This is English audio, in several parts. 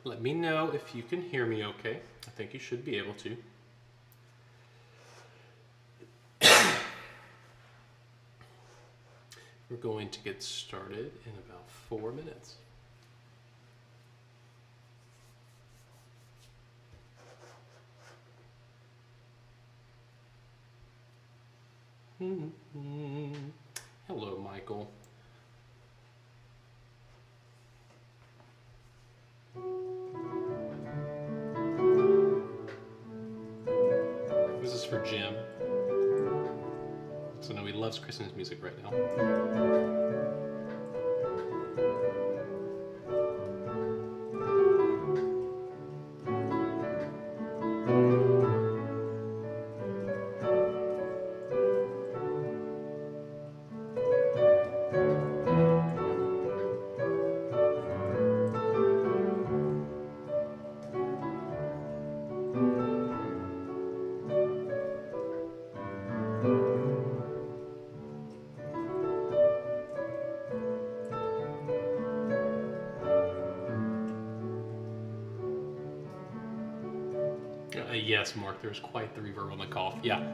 Let me know if you can hear me okay. I think you should be able to. We're going to get started in about 4 minutes. Hello, Michael. This is for Jim. So no, he loves Christmas music right now. Yes, Mark, there's quite the reverb on the cough. Yeah.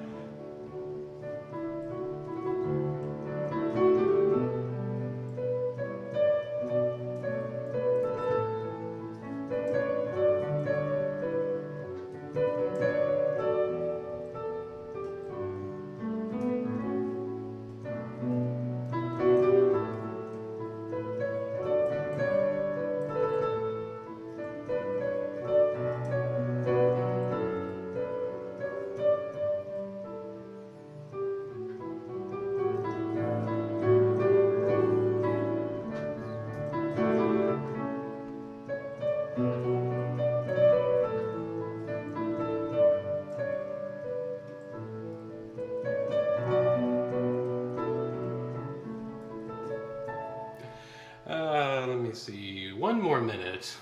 Let me see. 1 more minute.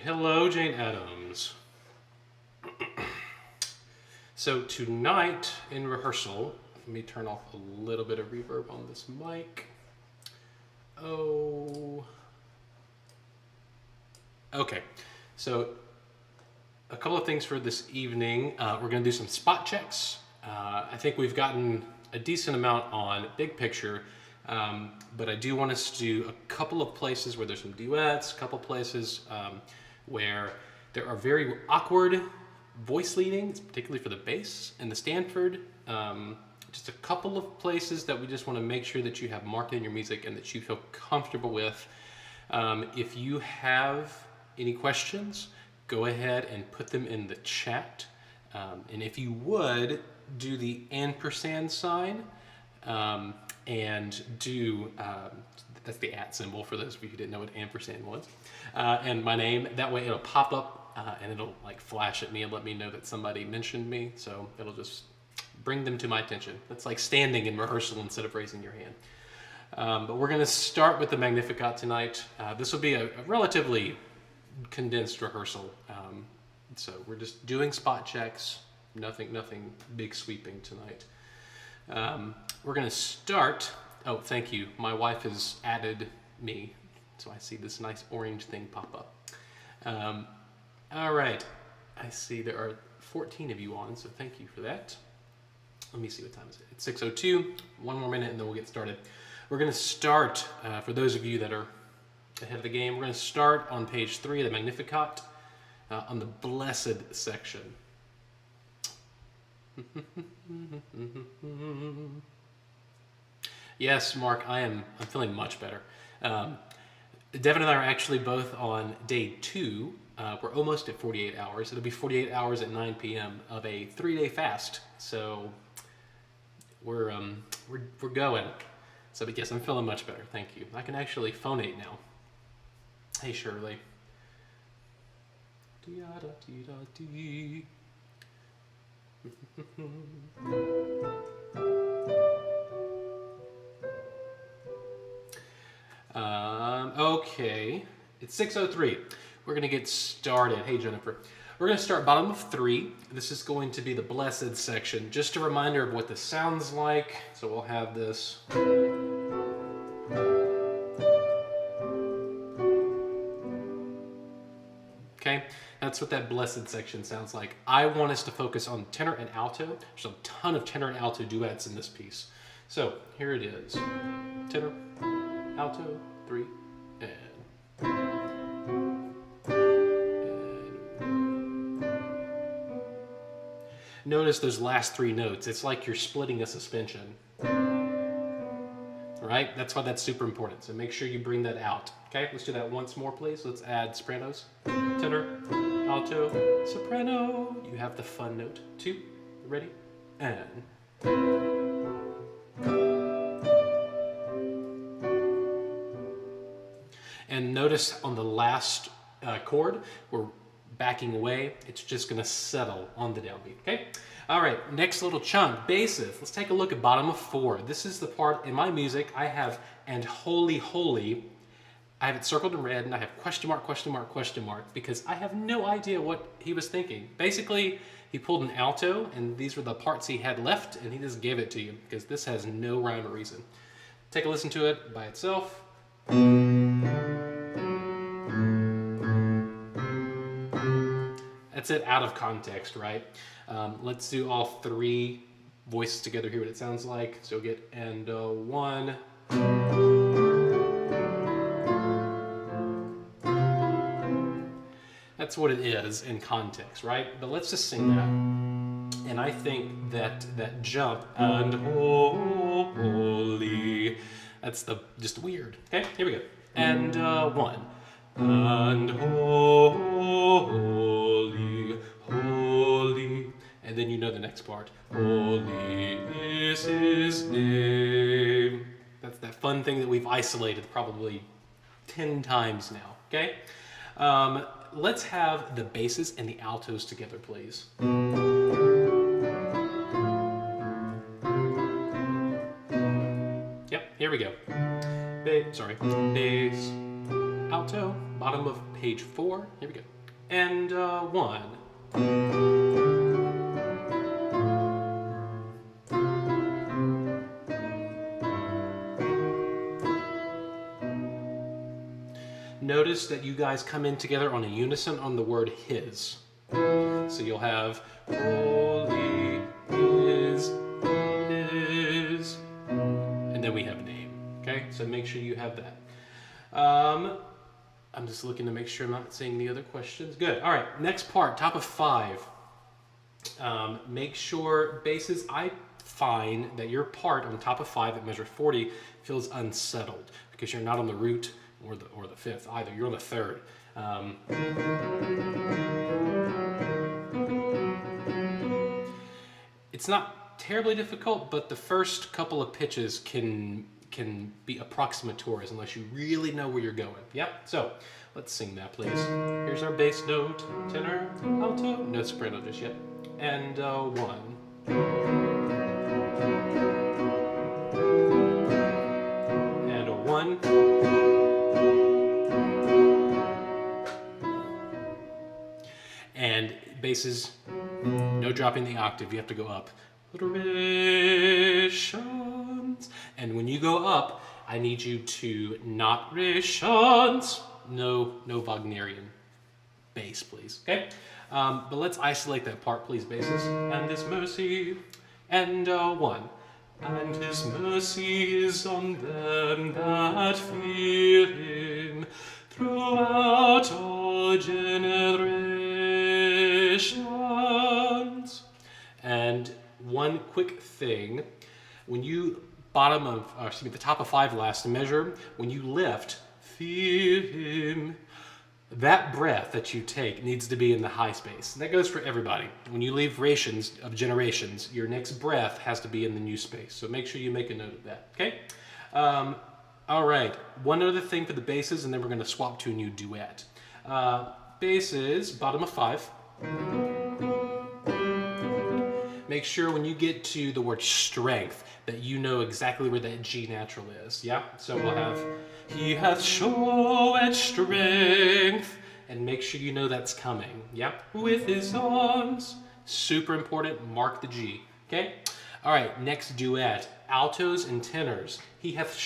Hello, Jane Addams. So tonight in rehearsal, let me turn off a little bit of reverb on this mic. Oh. Okay, so a couple of things for this evening. We're gonna do some spot checks. I think we've gotten a decent amount on big picture, but I do want us to do a couple of places where there's some duets, a couple places where there are very awkward voice leadings, particularly for the bass and the Stanford. Just a couple of places that we just want to make sure that you have marked in your music and that you feel comfortable with. If you have any questions, go ahead and put them in the chat. And if you would, do the ampersand sign and do, that's the @ symbol for those of you who didn't know what ampersand was. And my name, that way it'll pop up and it'll like flash at me and let me know that somebody mentioned me. So it'll just bring them to my attention. That's like standing in rehearsal instead of raising your hand. But we're gonna start with the Magnificat tonight. This will be a relatively condensed rehearsal. So we're just doing spot checks, nothing big sweeping tonight. We're gonna start, oh, thank you. My wife has added me, so I see this nice orange thing pop up. All right, I see there are 14 of you on, so thank you for that. Let me see what time is it. It's 6:02, 1 more minute and then we'll get started. We're gonna start, for those of you that are ahead of the game, we're gonna start on page 3 of the Magnificat, on the Blessed section. Yes, Mark, I'm feeling much better. Devin and I are actually both on day 2. We're almost at 48 hours. It'll be 48 hours at 9 p.m. of a 3-day fast. So we're going. So, but yes, I'm feeling much better. Thank you. I can actually phonate now. Hey, Shirley. Okay, it's 6:03. We're gonna get started. Hey, Jennifer. We're gonna start bottom of 3. This is going to be the blessed section. Just a reminder of what this sounds like. So we'll have this. Okay, that's what that blessed section sounds like. I want us to focus on tenor and alto. There's a ton of tenor and alto duets in this piece. So here it is. Tenor, alto, 3, and notice those last 3 notes. It's like you're splitting a suspension. Right? That's why that's super important. So make sure you bring that out. Okay, let's do that once more, please. Let's add sopranos. Tenor, alto, soprano. You have the fun note. 2, ready? And. And notice on the last chord, we're backing away. It's just gonna settle on the downbeat, okay? All right, next little chunk, basses. Let's take a look at bottom of 4. This is the part in my music I have, and holy, holy. I have it circled in red, and I have question mark, question mark, question mark, because I have no idea what he was thinking. Basically, he pulled an alto, and these were the parts he had left, and he just gave it to you, because this has no rhyme or reason. Take a listen to it by itself. That's it out of context, right? Let's do all 3 voices together, hear what it sounds like. So you'll get, and 1. That's what it is in context, right? But let's just sing that. And I think that that jump, and holy, that's just weird. Okay, here we go. And 1. And holy, holy. And then you know the next part. Holy is his name. That's that fun thing that we've isolated probably 10 times now, okay? Let's have the basses and the altos together, please. Yep, here we go. Bass, alto, bottom of page 4. Here we go. And 1. Notice that you guys come in together on a unison on the word his. So you'll have holy is, and then we have name. Okay, so make sure you have that. I'm just looking to make sure I'm not seeing the other questions. Good. All right, next part, top of 5. Make sure basses, I find that your part on top of 5 at measure 40 feels unsettled because you're not on the root or the 5th either. You're on the 3rd. It's not terribly difficult, but the first couple of pitches can be approximatories unless you really know where you're going. Yep, so let's sing that, please. Here's our bass note, tenor, alto, no soprano just yet, and 1. And a 1. And basses, no dropping the octave, you have to go up. And when you go up, I need you to not rishans. No Wagnerian bass, please. Okay? But let's isolate that part, please, basses. And his mercy, and 1. And his mercy is on them that fear him throughout all generations. And one quick thing, when you the top of 5 last measure, when you lift, feel him, that breath that you take needs to be in the high space. And that goes for everybody. When you leave rations of generations, your next breath has to be in the new space. So make sure you make a note of that, okay? All right, one other thing for the basses, and then we're gonna swap to a new duet. Basses, bottom of 5. make sure when you get to the word strength that you know exactly where that G natural is. Yeah? So we'll have, he hath showed strength. And make sure you know that's coming. Yeah? With his arms. Super important. Mark the G. Okay? All right, next duet. Altos and tenors. He hath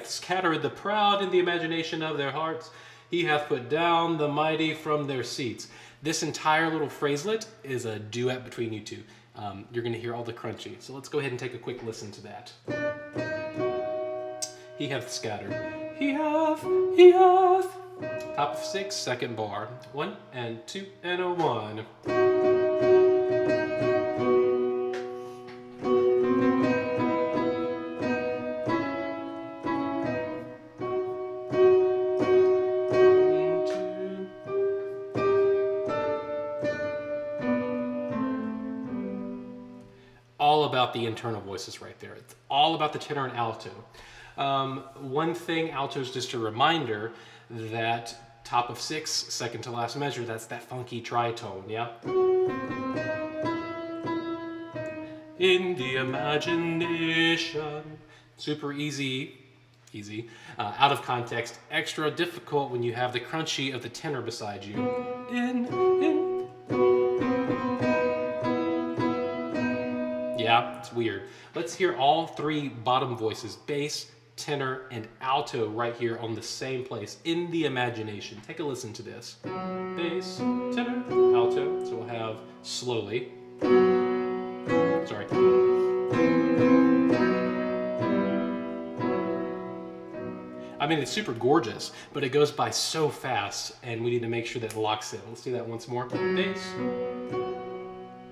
scattered the proud in the imagination of their hearts. He hath put down the mighty from their seats. This entire little phraselet is a duet between you two. You're going to hear all the crunchy. So let's go ahead and take a quick listen to that. He hath scattered. He hath. Top of 6, second bar. 1 and 2 and a 1. All about the internal voices right there. It's all about the tenor and alto. One thing, altos, just a reminder that top of 6, second to last measure, that's that funky tritone, yeah? In the imagination. Super easy, out of context, extra difficult when you have the crunchy of the tenor beside you. Yeah, it's weird. Let's hear all 3 bottom voices, bass, tenor, and alto right here on the same place, in the imagination. Take a listen to this. Bass, tenor, alto. So we'll have slowly. Sorry. I mean, it's super gorgeous, but it goes by so fast, and we need to make sure that it locks in. Let's do that once more. Bass.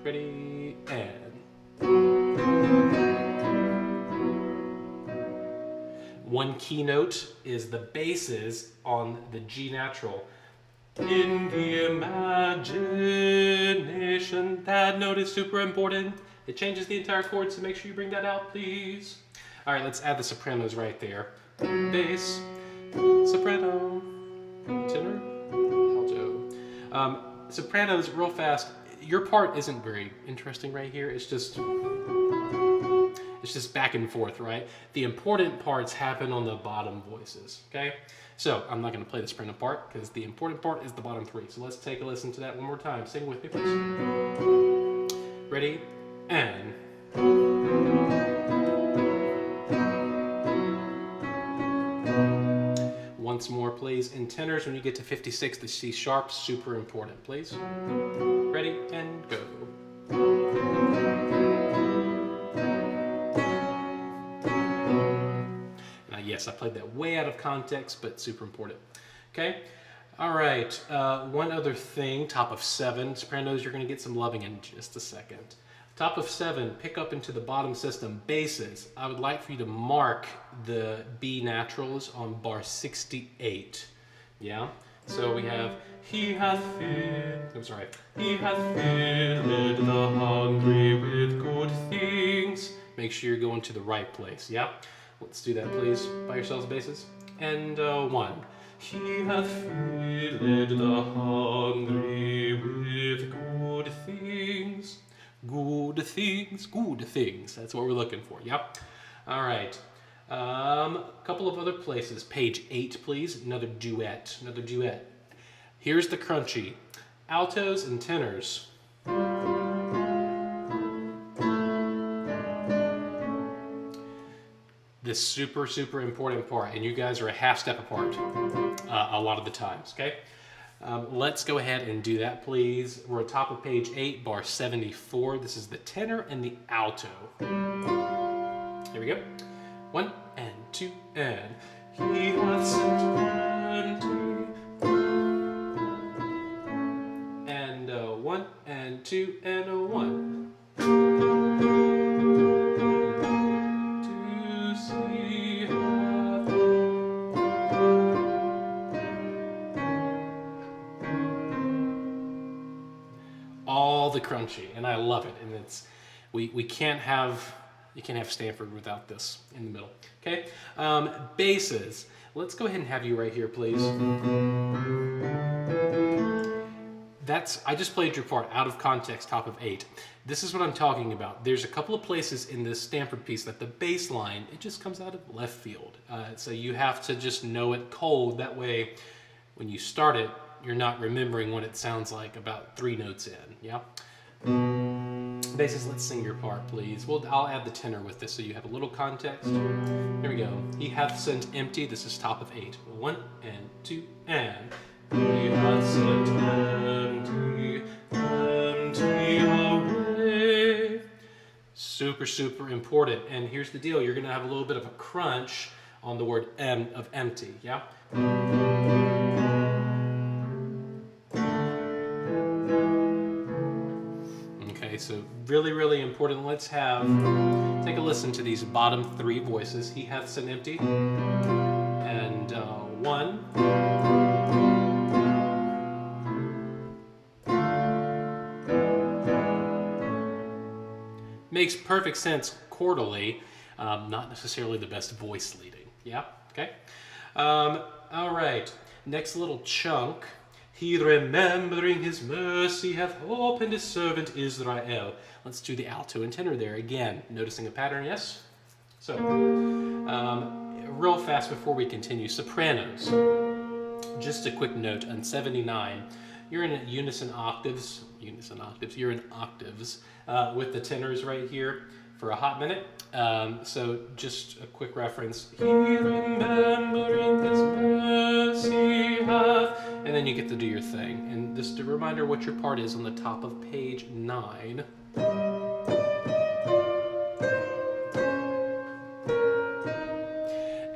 Ready, and... One key note is the basses on the G natural. In the imagination. That note is super important. It changes the entire chord, so make sure you bring that out, please. All right, let's add the sopranos right there. Bass, soprano, tenor, alto. Sopranos, real fast. Your part isn't very interesting right here. It's just back and forth, right? The important parts happen on the bottom voices, okay? So I'm not going to play the soprano part because the important part is the bottom 3. So let's take a listen to that one more time. Sing with me, please. Ready? And... Once more, please. In tenors, when you get to 56, the C sharp, super important, please. Ready, and go. Now, yes, I played that way out of context, but super important. Okay? All right, one other thing, top of 7. Sopranos, you're going to get some loving in just a second. Top of 7, pick up into the bottom system, basses. I would like for you to mark the B naturals on bar 68. Yeah? So we have, he hath he hath filled the hungry with good things. Make sure you're going to the right place, yeah? Let's do that, please, by yourselves, basses. And 1. He hath filled the hungry with good things. Good things, good things. That's what we're looking for, yep. All right. A couple of other places. Page 8, please. Another duet. Here's the crunchy. Altos and tenors. This super, super important part, and you guys are a half step apart a lot of the times, okay? Let's go ahead and do that, please. We're at top of page 8, bar 74. This is the tenor and the alto. Here we go. 1 and 2 and he hath sent plenty. And 1 and 2 and a 1. All the crunchy, and I love it. And it's you can't have Stanford without this in the middle. Okay, basses. Let's go ahead and have you right here, please. I just played your part out of context, top of 8. This is what I'm talking about. There's a couple of places in this Stanford piece that the bass line, it just comes out of left field. So you have to just know it cold. That way, when you start it, you're not remembering what it sounds like about 3 notes in, yeah? Basses, let's sing your part, please. Well, I'll add the tenor with this so you have a little context. Here we go. He hath sent empty. This is top of 8. 1 and 2 and. He hath sent empty, empty away. Super, super important. And here's the deal. You're going to have a little bit of a crunch on the word of empty, yeah? Okay, so really, really important. Let's take a listen to these bottom 3 voices. He hath sent empty. And 1. Makes perfect sense chordally, not necessarily the best voice leading. Yeah? Okay? All right. Next little chunk. He, remembering his mercy, hath opened his servant Israel. Let's do the alto and tenor there again. Noticing a pattern, yes? So, real fast before we continue. Sopranos. Just a quick note on 79. You're in unison octaves. You're in octaves with the tenors right here for a hot minute. So just a quick reference. He remembering his mercy hath, and then you get to do your thing. And just a reminder what your part is on the top of page 9.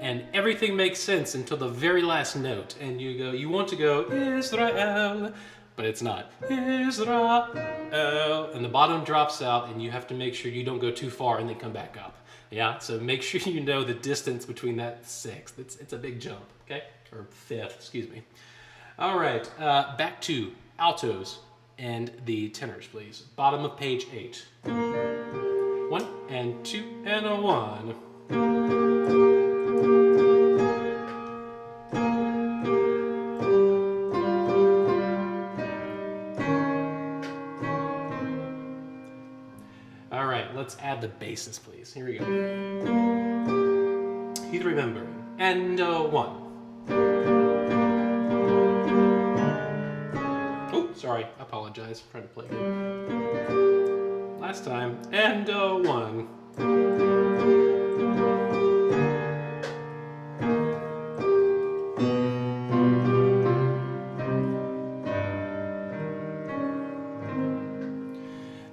And everything makes sense until the very last note. And you want to go, Israel, but it's not. Israel. And the bottom drops out, and you have to make sure you don't go too far and then come back up. Yeah, so make sure you know the distance between that 6th. It's a big jump, okay? Or 5th, excuse me. All right, back to altos and the tenors, please. Bottom of page 8. 1 and 2 and a 1. All right, let's add the basses, please. Here we go. He's remembering. And 1. Oh, sorry. I apologize. I'm trying to play good. Last time. And 1.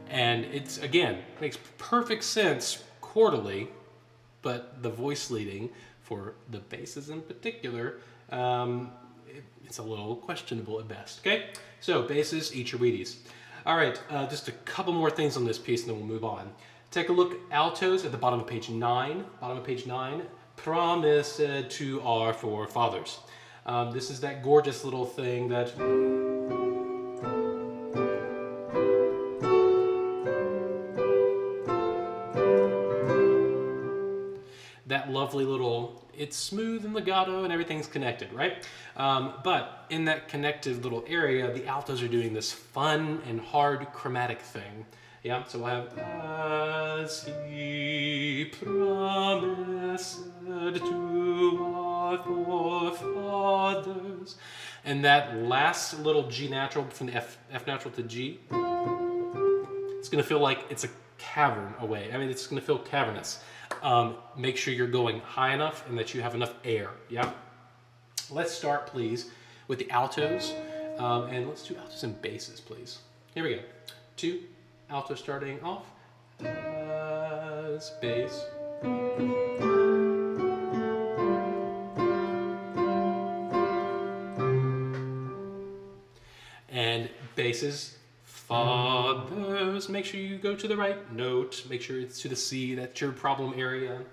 And it's, again, makes perfect sense chordally, but the voice leading for the basses in particular, it's a little questionable at best, okay? So basses, eat your Wheaties. All right, just a couple more things on this piece and then we'll move on. Take a look, altos at the bottom of page 9. Bottom of page 9, promise to our forefathers. This is that gorgeous little thing that... that lovely little, it's smooth and legato and everything's connected, right? But in that connected little area, the altos are doing this fun and hard chromatic thing. Yeah, so we'll have, as he promised to our forefathers. And that last little G natural from the F natural to G, it's gonna feel like it's a cavern away. I mean, it's gonna feel cavernous. Make sure you're going high enough and that you have enough air, yeah? Let's start, please, with the altos, and let's do altos and basses, please. Here we go. 2, alto starting off, as bass. And basses, fathers, make sure you go to the right note, make sure it's to the C, that's your problem area.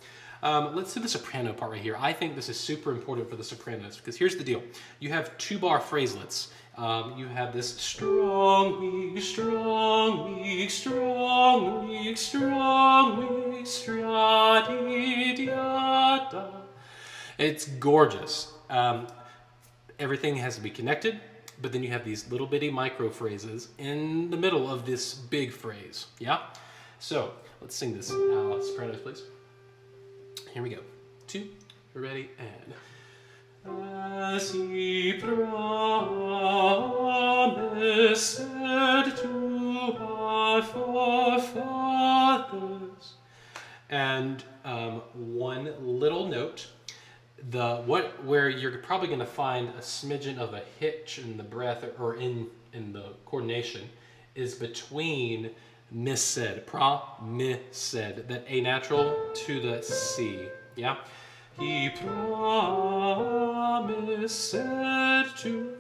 Let's do the soprano part right here. I think this is super important for the sopranos because here's the deal. You have 2-bar phraselets. You have this strong, weak, strong, weak, strong, weak, strong, weak, stradi-diada. It's gorgeous. Everything has to be connected. but then you have these little bitty micro phrases in the middle of this big phrase. Yeah? So let's sing this sopranos, please. Here we go. 2, ready, and as he promised to our forefathers. And one little note, where you're probably going to find a smidgen of a hitch in the breath or in the coordination is between mised, that A natural to the C. Yeah? He promised to,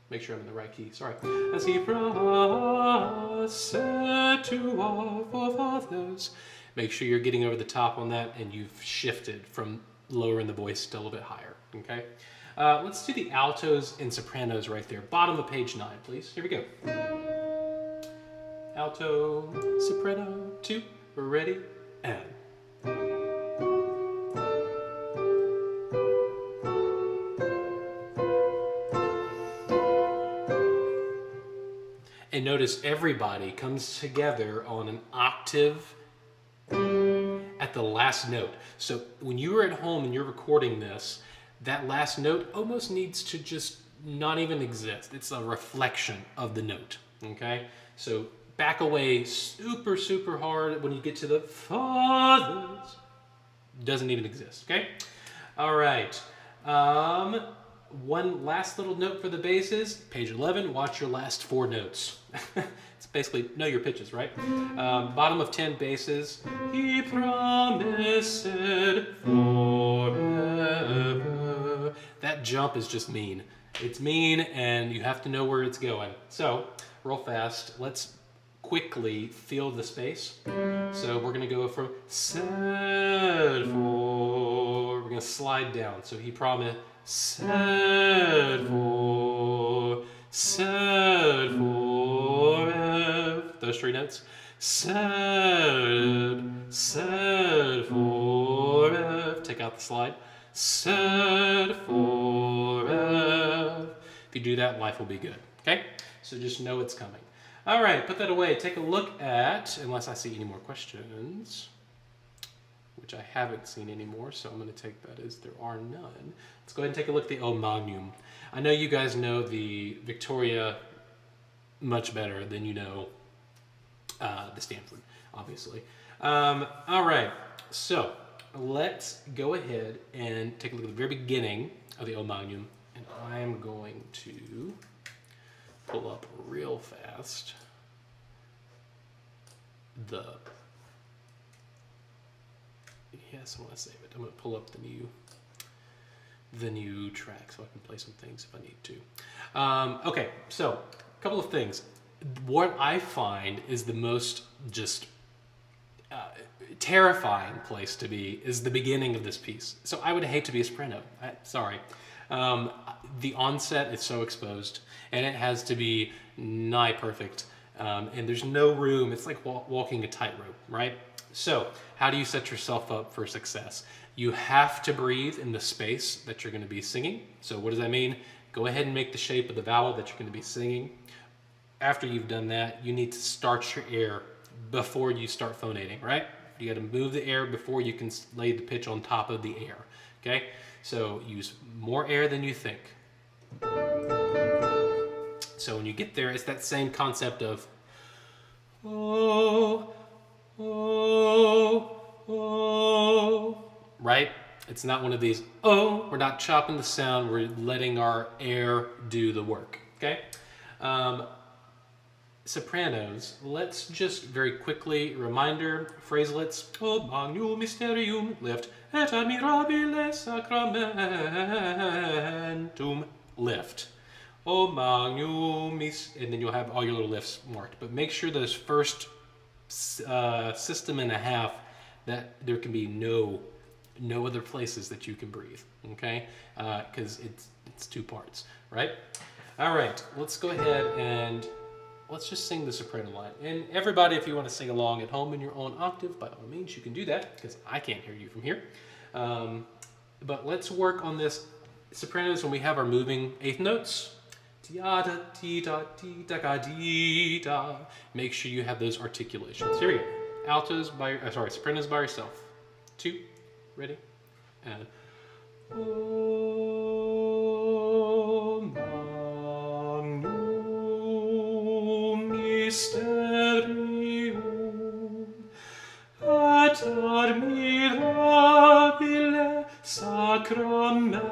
make sure I'm in the right key, sorry. As he promised to our forefathers. Make sure you're getting over the top on that and you've shifted from lowering the voice to a little bit higher, okay? Let's do the altos and sopranos right there. Bottom of page 9, please. Here we go. Alto, soprano, 2, we're ready, and. And notice everybody comes together on an octave at the last note. So when you are at home and you're recording this, that last note almost needs to just not even exist. It's a reflection of the note, okay? So back away super, super hard when you get to the fathers. Doesn't even exist, okay? All right. One last little note for the basses. Page 11, watch your last 4 notes. It's basically know your pitches, right? Bottom of 10 basses. He promised forever. That jump is just mean. It's mean and you have to know where it's going. So, real fast, let's quickly fill the space. So we're gonna go from said for, we're gonna slide down. So he promised said for those 3 notes. Said for, take out the slide. Said for, if you do that, life will be good, okay? So just know it's coming. All right, put that away. Take a look at, unless I see any more questions, which I haven't seen anymore, so I'm going to take that as there are none. Let's go ahead and take a look at the O Magnum. I know you guys know the Victoria much better than you know the Stanford, obviously. All right, so let's go ahead and take a look at the very beginning of the O Magnum, and I'm going to pull up real fast yes, I want to save it. I'm going to pull up the new track so I can play some things if I need to. Okay, so a couple of things. What I find is the most just terrifying place to be is the beginning of this piece. So I would hate to be a soprano. Sorry. The onset is so exposed and it has to be nigh perfect. And there's no room. It's like walking a tightrope, right? So how do you set yourself up for success? You have to breathe in the space that you're going to be singing. So what does that mean? Go ahead and make the shape of the vowel that you're going to be singing. After you've done that, you need to start your air before you start phonating, right? You got to move the air before you can lay the pitch on top of the air, okay? So use more air than you think. So when you get there, it's that same concept of oh, oh, oh, right? It's not one of these, oh, we're not chopping the sound, we're letting our air do the work, okay? Sopranos, let's just very quickly, reminder, phraselets, O magnum mysterium, lift, et admirabile sacramentum, lift. O magnum, and then you'll have all your little lifts marked. But make sure those first system and a half that there can be no other places that you can breathe, okay? Because it's 2 parts, right? All right, let's go ahead and let's just sing the soprano line. And everybody, if you want to sing along at home in your own octave, by all means, you can do that, because I can't hear you from here. But let's work on this sopranos when we have our moving 8th notes. da da dee da dee da ga dee da. Make sure you have those articulations. Here we go. Altos by sopranos by yourself. 2, ready, and O magnum mysterium et admirabile sacramentum.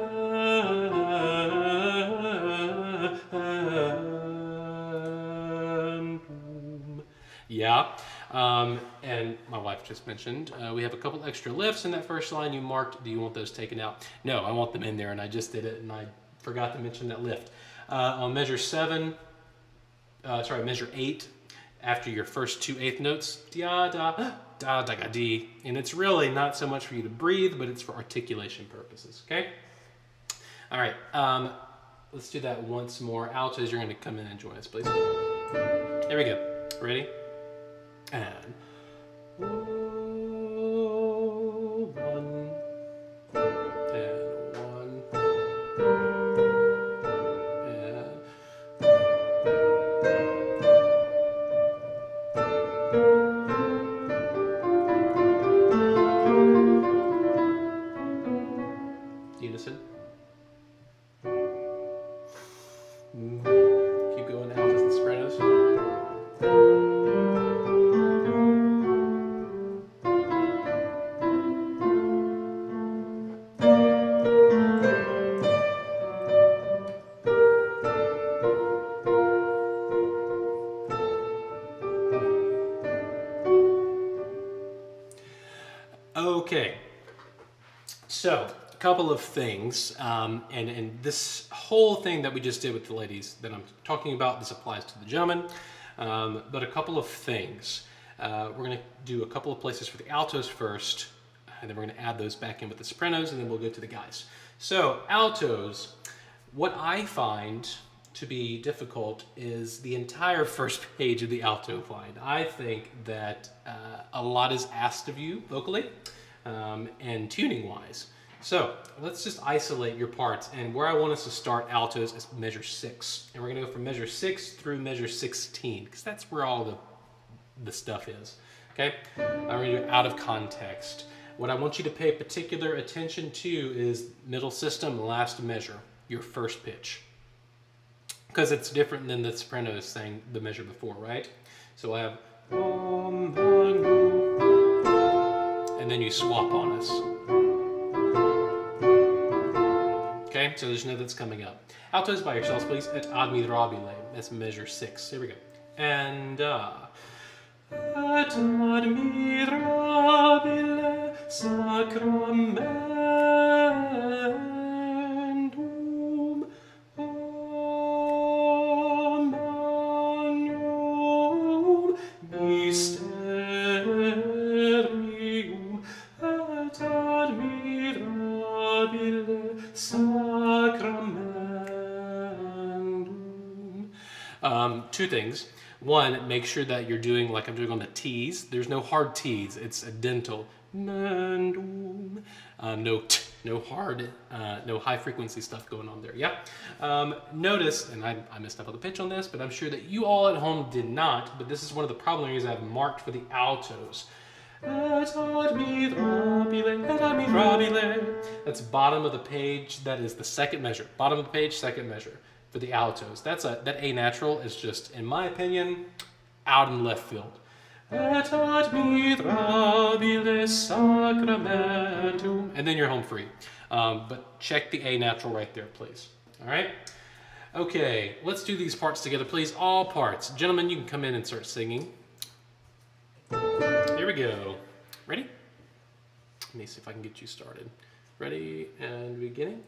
Yeah. And my wife just mentioned we have a couple extra lifts in that first line you marked. Do you want those taken out? No, I want them in there, and I just did it, and I forgot to mention that lift. On measure 8, after your first 2 eighth notes, da da da da ga dee, and it's really not so much for you to breathe, but it's for articulation purposes. Okay. All right. Let's do that once more. Altos, you're going to come in and join us, please. There we go. Ready? And 1 and 1 and unison. Keep going, altos and sopranos. Okay, so a couple of things, and this whole thing that we just did with the ladies that I'm talking about, this applies to the gentlemen, but a couple of things. We're going to do a couple of places for the altos first, and then we're going to add those back in with the sopranos, and then we'll go to the guys. So altos, what I find to be difficult is the entire first page of the alto line. I think that a lot is asked of you vocally and tuning wise. So let's just isolate your parts, and where I want us to start altos is measure 6, and we're going to go from measure 6 through measure 16 because that's where all the stuff is. Okay, I'm going to do it out of context. What I want you to pay particular attention to is middle system, last measure, your first pitch. Because it's different than the sopranos saying the measure before, right? So I have, and then you swap on us. Okay, so just know that's coming up. Altos by yourselves, please. Et admirabile. That's measure 6. Here we go. And et admirabile sacramentum. Mysterium et admirabile sacramentum. Two things. One, make sure that you're doing like I'm doing on the T's. There's no hard T's. It's a dental. No hard, no high frequency stuff going on there. Yeah. Notice, and I messed up on the pitch on this, but I'm sure that you all at home did not. But this is one of the problem areas I've marked for the altos. Et admirabile, et admirabile. That's bottom of the page. That is the second measure. Bottom of the page, second measure for the altos. That A natural is just, in my opinion, out in left field. Et admirabile sacramentum. And then you're home free. But check the A natural right there, please. All right? Okay, let's do these parts together, please. All parts. Gentlemen, you can come in and start singing. Here we go. Ready? Let me see if I can get you started. Ready and beginning.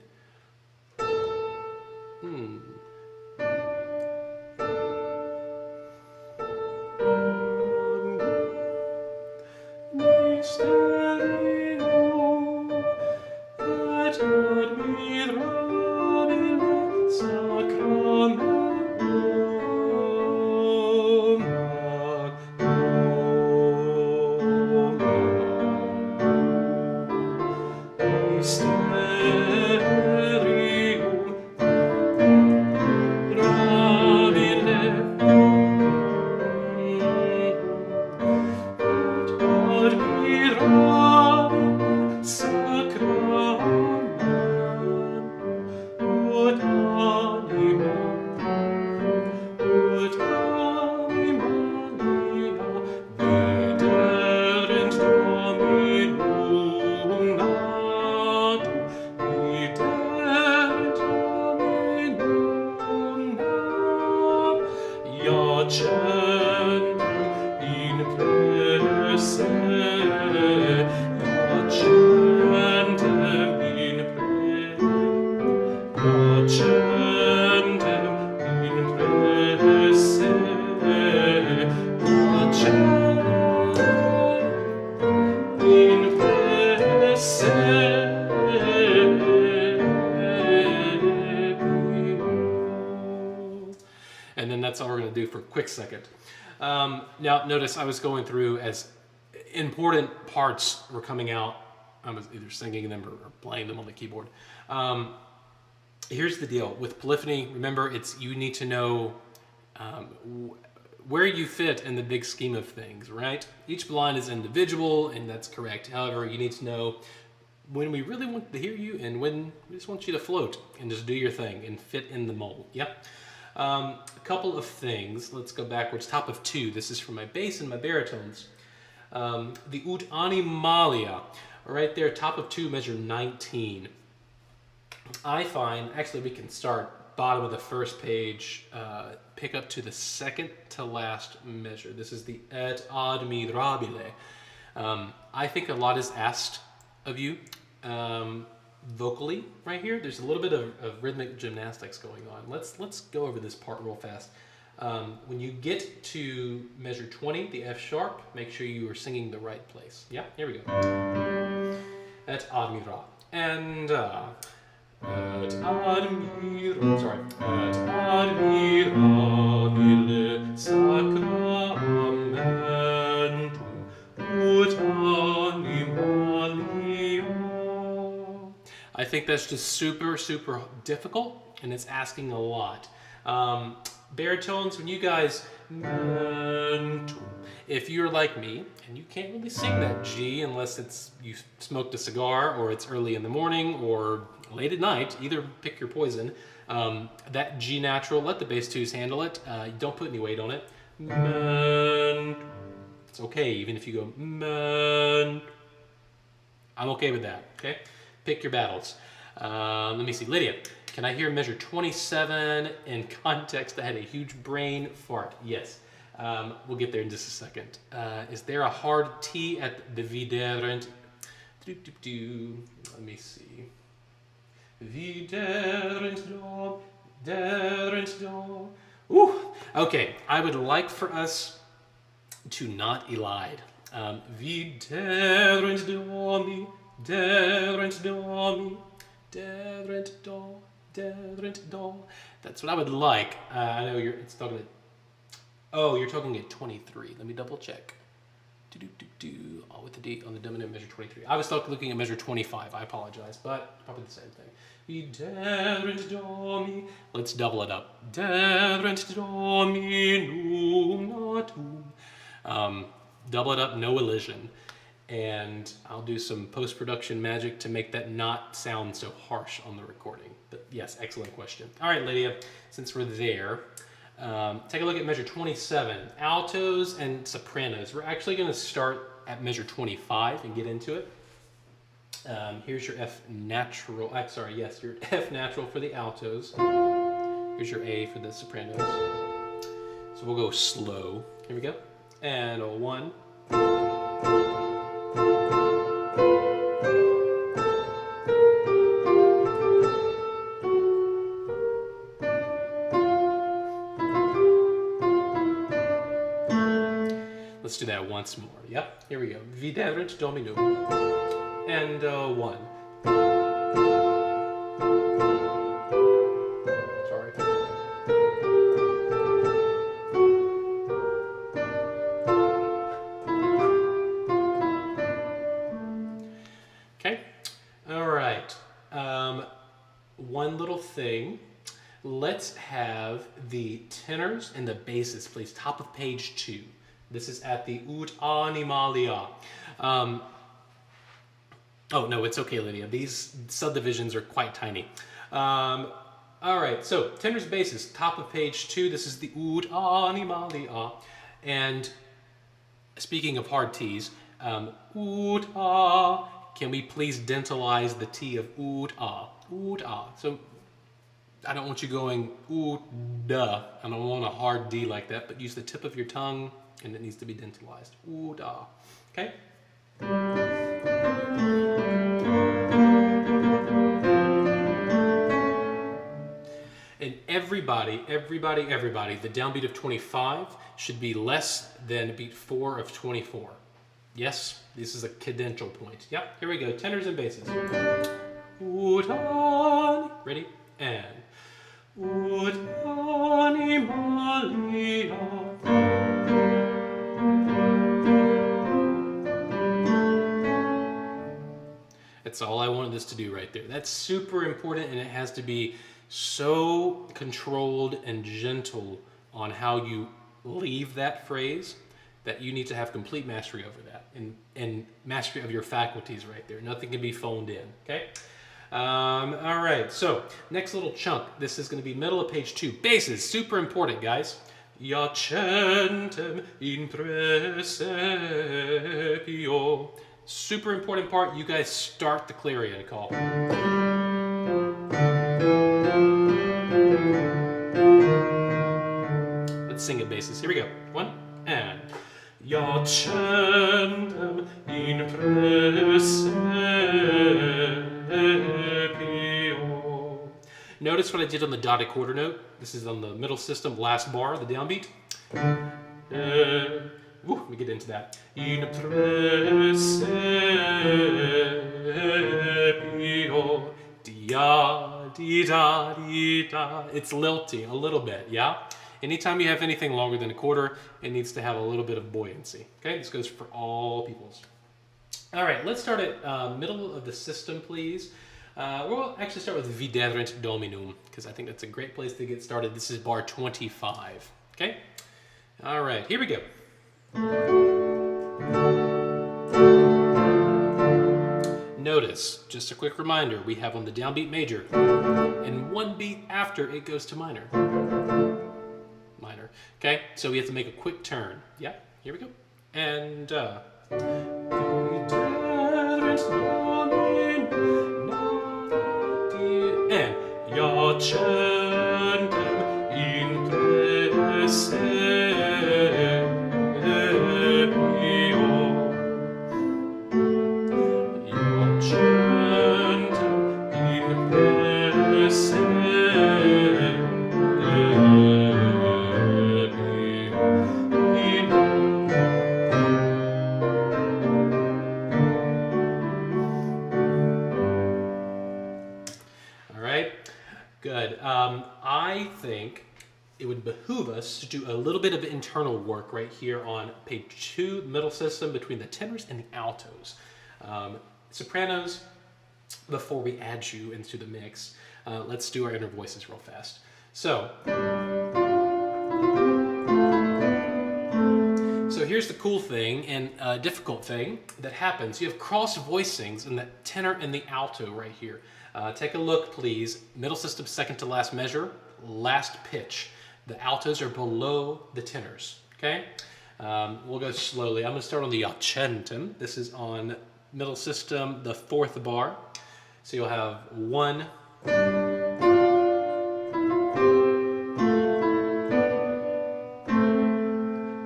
And then that's all we're going to do for a quick second. Now, notice I was going through as important parts were coming out. I was either singing them or playing them on the keyboard. Here's the deal with polyphony. Remember, you need to know where you fit in the big scheme of things, right? Each line is individual, and that's correct. However, you need to know when we really want to hear you and when we just want you to float and just do your thing and fit in the mold. Yep. A couple of things. Let's go backwards. Top of 2. This is for my bass and my baritones. The ut animalia. Right there, top of 2, measure 19. I find, actually we can start bottom of the first page, pick up to the second to last measure. This is the et admirabile. I think a lot is asked of you vocally right here. There's a little bit of rhythmic gymnastics going on. Let's go over this part real fast. When you get to measure 20, the F sharp, make sure you are singing the right place. Yeah, here we go. Et admira. And et admira, sorry. Et admirabile sacramentum ut animalia. I think that's just super, super difficult, and it's asking a lot. Baritones, when you guys, if you're like me and you can't really sing that G unless you smoked a cigar or it's early in the morning or late at night, either pick your poison. That G natural, let the bass twos handle it. Don't put any weight on it. It's okay even if you go I'm okay with that. Okay, pick your battles. Let me see, Lydia. Can I hear measure 27 in context? I had a huge brain fart. Yes. We'll get there in just a second. Is there a hard T at the viderent? Let me see. Viderent do, derent do. Ooh. Okay, I would like for us to not elide. Viderent do mi, derent do mi, derent do. That's what I would like. I know it's talking at, oh, you're talking at 23. Let me double check. Oh, with the D on the dominant measure 23. I was looking at measure 25. I apologize, but probably the same thing. Let's double it up. Double it up, no elision. And I'll do some post-production magic to make that not sound so harsh on the recording. But yes, excellent question. All right, Lydia, since we're there, take a look at measure 27, altos and sopranos. We're actually going to start at measure 25 and get into it. Here's your F natural, your F natural for the altos. Here's your A for the sopranos. So we'll go slow. Here we go. And a 1. Let's do that once more. Yep, here we go. Viderent domino. And 1. Sorry. Okay. All right. One little thing. Let's have the tenors and the basses, please. Top of page 2. This is at the ut animalia. Oh, no, it's okay, Lydia. These subdivisions are quite tiny. All right, so tenors, basses, top of page 2. This is the ut animalia. And speaking of hard T's, ut a. Can we please dentalize the T of ut a? Ut a. So I don't want you going, ooh, duh. I don't want a hard D like that, but use the tip of your tongue, and it needs to be dentalized. Ooh, da. Okay? And everybody, the downbeat of 25 should be less than beat 4 of 24. Yes, this is a cadential point. Yep, here we go. Tenors and basses. Utani. Ready? And Utani Malia. That's all I wanted this to do right there. That's super important, and it has to be so controlled and gentle on how you leave that phrase that you need to have complete mastery over that and mastery of your faculties right there. Nothing can be phoned in, okay? All right, so next little chunk. This is going to be middle of page 2. Basses, super important, guys. Iacentem in praesepio. Super important part. You guys start the clarion call. Let's sing it basses. Here we go. 1 and Iacentem in praesepio. Notice what I did on the dotted quarter note. This is on the middle system, last bar, the downbeat. Let me get into that. In praesepio, dia, di da, di da. It's lilting a little bit, yeah? Anytime you have anything longer than a quarter, it needs to have a little bit of buoyancy. Okay, this goes for all peoples. All right, let's start at middle of the system, please. We'll actually start with Viderunt Dominum, because I think that's a great place to get started. This is bar 25, okay? All right, here we go. Notice, just a quick reminder, we have on the downbeat major, and 1 beat after it goes to minor. Minor, okay? So we have to make a quick turn. Yeah, here we go. And, Iacentem in praesepio. Iacentem in All right, good. I think it would behoove us to do a little bit of internal work right here on page 2, middle system, between the tenors and the altos. Sopranos, before we add you into the mix, let's do our inner voices real fast. So here's the cool thing and difficult thing that happens. You have cross voicings in the tenor and the alto right here. Take a look, please. Middle system, second to last measure, last pitch. The altos are below the tenors, okay? We'll go slowly. I'm going to start on the Iacentem. This is on middle system, the 4th bar. So you'll have 1.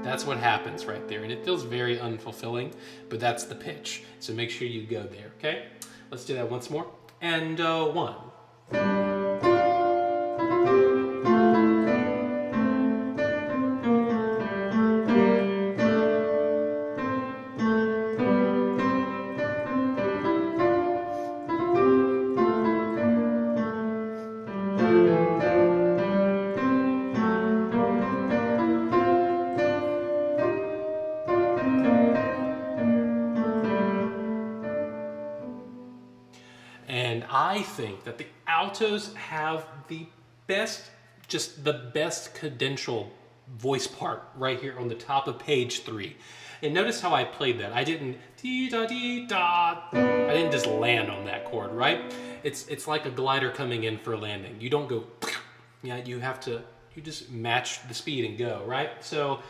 That's what happens right there, and it feels very unfulfilling, but that's the pitch. So make sure you go there, okay? Let's do that once more. And 1. And I think that the altos have the best, just the best cadential voice part right here on the top of page 3. And notice how I played that. I didn't dee-da-dee-da. I didn't just land on that chord, right? It's like a glider coming in for a landing. You don't go, yeah, you just match the speed and go, right? So,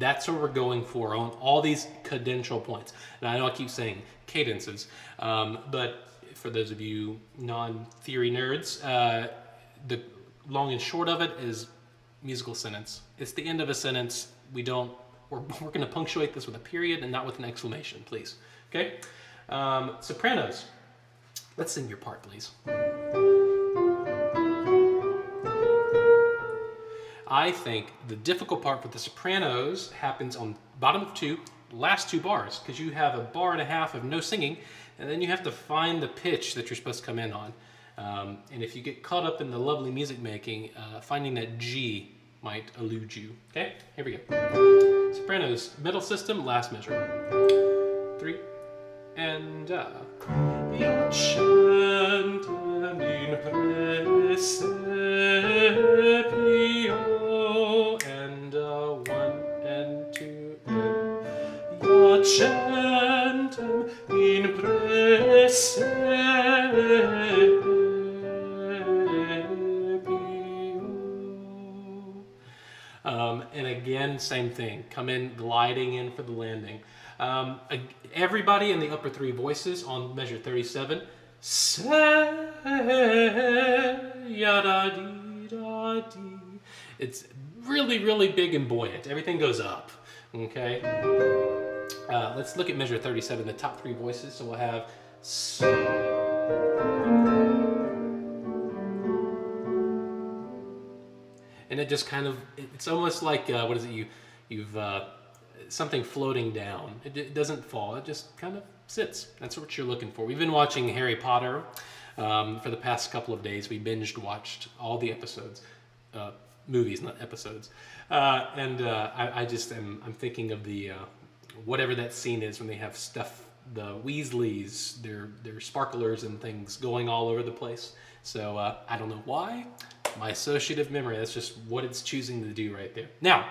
That's what we're going for on all these cadential points. And I know I keep saying cadences, but for those of you non-theory nerds, the long and short of it is musical sentence. It's the end of a sentence. We're going to punctuate this with a period and not with an exclamation, please. Okay? Sopranos. Let's sing your part, please. I think the difficult part for the sopranos happens on bottom of 2, last 2 bars, because you have a bar and a half of no singing, and then you have to find the pitch that you're supposed to come in on. And if you get caught up in the lovely music making, finding that G might elude you. Okay, here we go. Sopranos, middle system, last measure. 3, and Io cantam in presepio, and 1 and 2, and Io cantam in presepio. And again, same thing. Come in gliding in for the landing. Everybody in the upper 3 voices on measure 37. It's really, really big and buoyant. Everything goes up. Okay. Let's look at measure 37, the top 3 voices. So we'll have. And it just kind of, it's almost like, what is it, you've something floating down. It doesn't fall, it just kind of sits. That's what you're looking for. We've been watching Harry Potter for the past couple of days. We watched all the episodes, movies, not episodes. I just I'm thinking of the, whatever that scene is when they have stuff, the Weasleys, their sparklers and things going all over the place. So I don't know why. My associative memory, that's just what it's choosing to do right there. Now,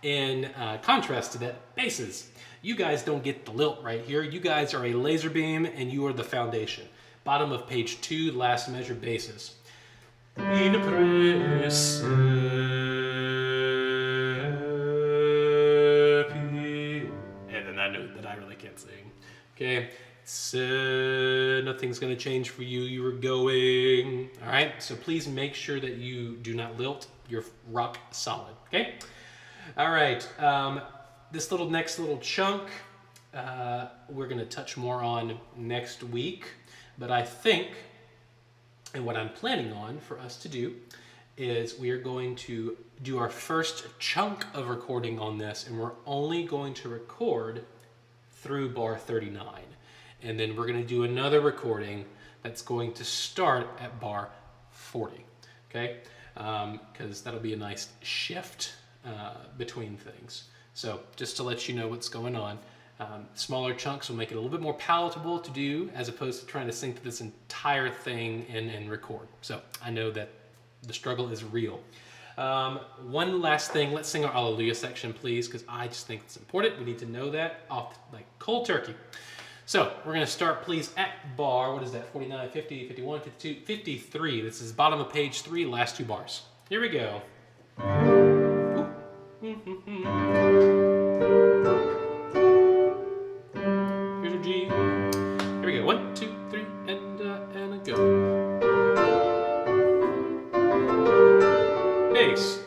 in contrast to that, basses. You guys don't get the lilt right here. You guys are a laser beam and you are the foundation. Bottom of page 2, last measure, basses. And then that note that I really can't sing. Okay. So nothing's going to change for you. You were going. All right. So please make sure that you do not lilt. You're rock solid. Okay. All right. This next little chunk, we're going to touch more on next week. But I think, and what I'm planning on for us to do, is we are going to do our first chunk of recording on this, and we're only going to record through bar 39. And then we're going to do another recording that's going to start at bar 40, okay? Because that'll be a nice shift between things. So just to let you know what's going on, smaller chunks will make it a little bit more palatable to do as opposed to trying to sync this entire thing and record. So I know that the struggle is real. One last thing, let's sing our Hallelujah section, please, because I just think it's important. We need to know that off like cold turkey. So we're going to start, please, at bar, what is that, 49, 50, 51, 52, 53. This is bottom of page 3, last 2 bars. Here we go. Here's a G. Here we go. 1, 2, 3, and a go. Bass.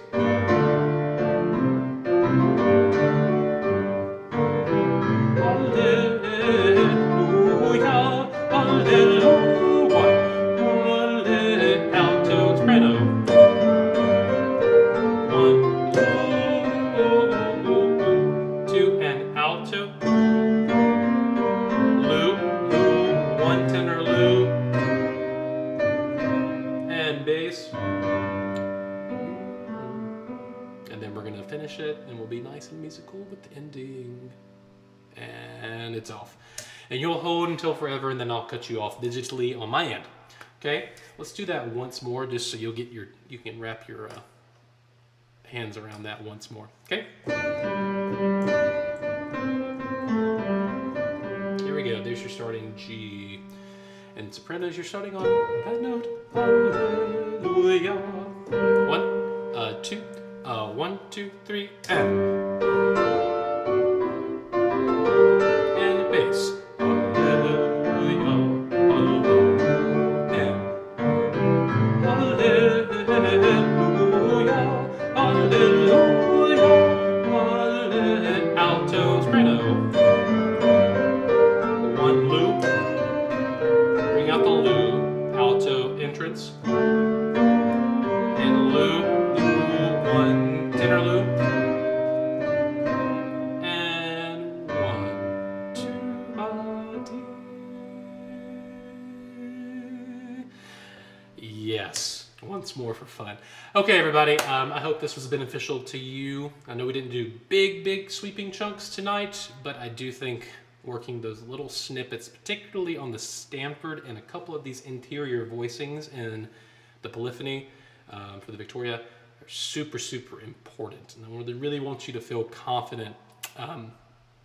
It, and we'll be nice and musical with the ending. And it's off. And you'll hold until forever, and then I'll cut you off digitally on my end. Okay? Let's do that once more, just so you can wrap your hands around that once more. Okay? Here we go. There's your starting G. And sopranos, you're starting on that note. Hallelujah. 1, 2. 1, 2, 3, and And loop, one, tenor loop. And one, two, yes, once more for fun. Okay, everybody, I hope this was beneficial to you. I know we didn't do big sweeping chunks tonight, but I do think working those little snippets, particularly on the Stanford and a couple of these interior voicings in the polyphony for the Victoria, are super important. And I really want you to feel confident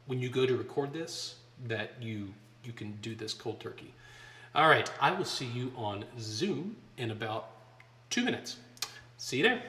when you go to record this that you can do this cold turkey. All right, I will see you on Zoom in about 2 minutes. See you there.